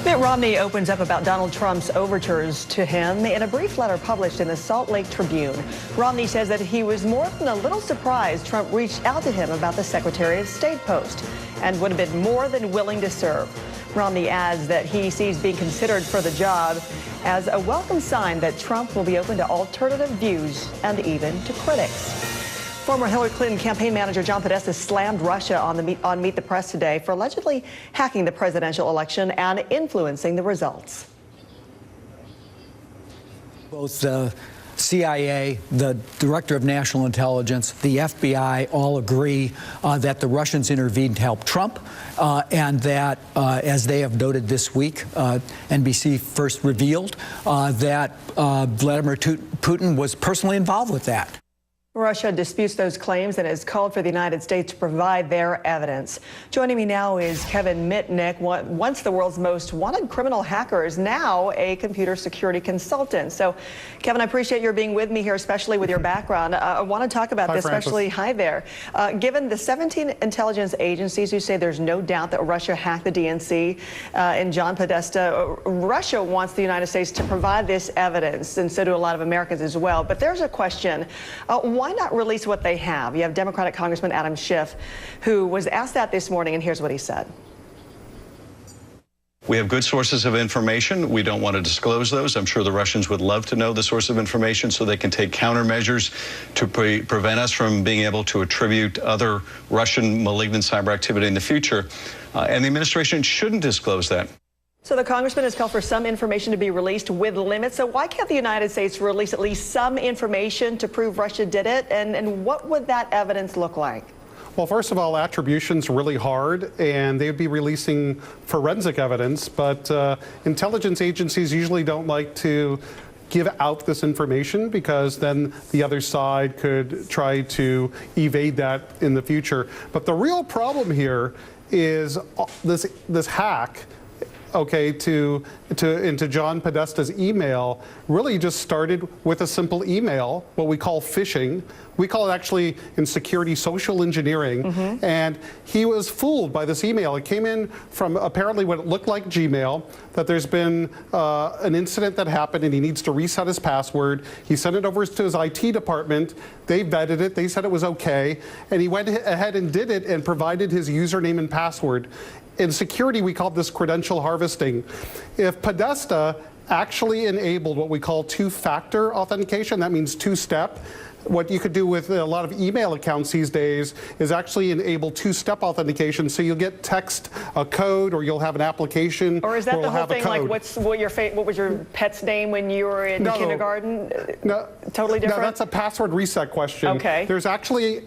Mitt Romney opens up about Donald Trump's overtures to him in a brief letter published in the Salt Lake Tribune. Romney says that he was more than a little surprised Trump reached out to him about the Secretary of State post and would have been more than willing to serve. Romney adds that he sees being considered for the job as a welcome sign that Trump will be open to alternative views and even to critics. Former Hillary Clinton campaign manager John Podesta slammed Russia on Meet the Press today for allegedly hacking the presidential election and influencing the results. Both the CIA, the Director of National Intelligence, the FBI all agree that the Russians intervened to help Trump and that, as they have noted this week, NBC first revealed that Vladimir Putin was personally involved with that. Russia disputes those claims and has called for the United States to provide their evidence. Joining me now is Kevin Mitnick, once the world's most wanted criminal hacker, is now a computer security consultant. So, Kevin, I appreciate your being with me here, especially with your background. I want to talk about this, especially, hi there. Given the 17 intelligence agencies who say there's no doubt that Russia hacked the DNC and John Podesta, Russia wants the United States to provide this evidence, and so do a lot of Americans as well. But there's a question. Why not release what they have? You have Democratic Congressman Adam Schiff, who was asked that this morning, and here's what he said. We have good sources of information. We don't want to disclose those. I'm sure the Russians would love to know the source of information so they can take countermeasures to prevent us from being able to attribute other Russian malignant cyber activity in the future. And the administration shouldn't disclose that. So the congressman has called for some information to be released with limits. So why can't the United States release at least some information to prove Russia did it? And what would that evidence look like? Well, first of all, attribution's really hard, and they'd be releasing forensic evidence, but intelligence agencies usually don't like to give out this information because then the other side could try to evade that in the future. But the real problem here is this hack, okay, into John Podesta's email really just started with a simple email, what we call phishing. We call it actually in security social engineering. And he was fooled by this email. It came in from apparently what it looked like Gmail, that there's been an incident that happened and he needs to reset his password. He sent it over to his IT department. They vetted it. They said it was okay. And he went ahead and did it and provided his username and password. In security, we call this credential harvesting. If Podesta actually enabled what we call two-factor authentication, that means two-step. What you could do with a lot of email accounts these days is actually enable two-step authentication, so you'll get text a code, or you'll have an application. Or is that the whole thing? Like, what was your pet's name when you were in kindergarten? No, totally different. No, that's a password reset question. Okay. There's actually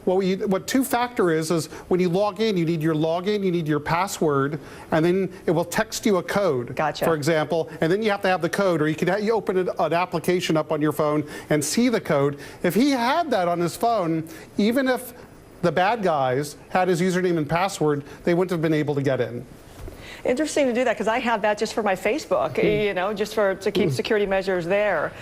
what two-factor is when you log in, you need your login, you need your password, and then it will text you a code. Gotcha. For example, and then you have to have the code, or you open an application up on your phone and see the code. If he had that on his phone, even if the bad guys had his username and password, they wouldn't have been able to get in. Interesting to do that, because I have that just for my Facebook, you know, just to keep security measures there.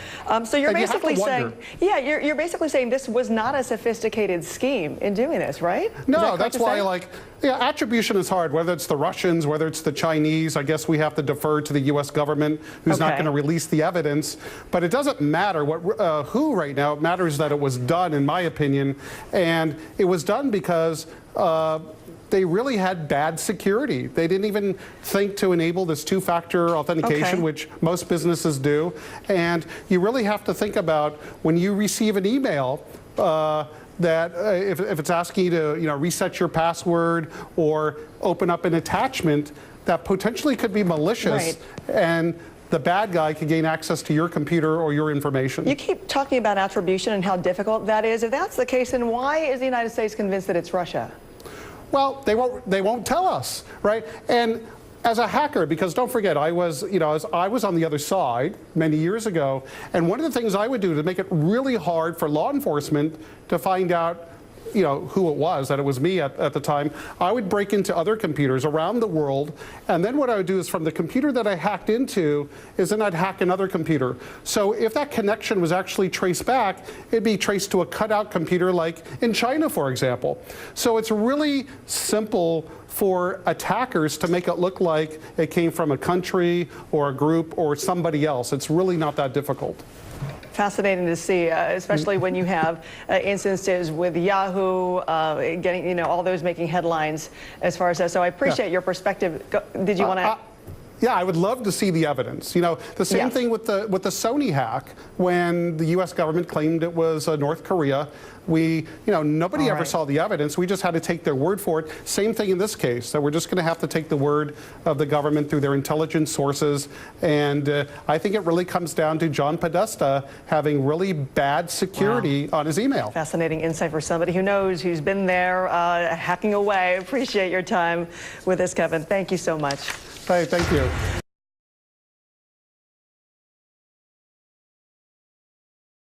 So you're basically saying, yeah, you're basically saying this was not a sophisticated scheme in doing this, right? No, that's why, attribution is hard, whether it's the Russians, whether it's the Chinese. I guess we have to defer to the U.S. government, who's not going to release the evidence. But it doesn't matter who right now. It matters that it was done, in my opinion. And it was done because they really had bad security. They didn't even think to enable this two-factor authentication, which most businesses do. And you really have to think about when you receive an email that if it's asking you to reset your password or open up an attachment that potentially could be malicious, and the bad guy could gain access to your computer or your information. You keep talking about attribution and how difficult that is. If that's the case, then why is the United States convinced that it's Russia? Well, they won't tell us, right? And as a hacker, because don't forget, I was on the other side many years ago, and one of the things I would do to make it really hard for law enforcement to find out who it was, that it was me at the time, I would break into other computers around the world, and then what I would do is from the computer that I hacked into, is then I'd hack another computer. So if that connection was actually traced back, it'd be traced to a cutout computer like in China, for example. So it's really simple for attackers to make it look like it came from a country or a group or somebody else. It's really not that difficult. Fascinating to see, especially when you have instances with Yahoo getting, all those making headlines as far as that. So I appreciate your perspective. Did you want to? Yeah, I would love to see the evidence. The same thing with the Sony hack when the U.S. government claimed it was North Korea. Nobody ever saw the evidence. We just had to take their word for it. Same thing in this case, that we're just going to have to take the word of the government through their intelligence sources. And I think it really comes down to John Podesta having really bad security on his email. Fascinating insight for somebody who knows, who's been there hacking away. Appreciate your time with us, Kevin. Thank you so much. Hey, thank you.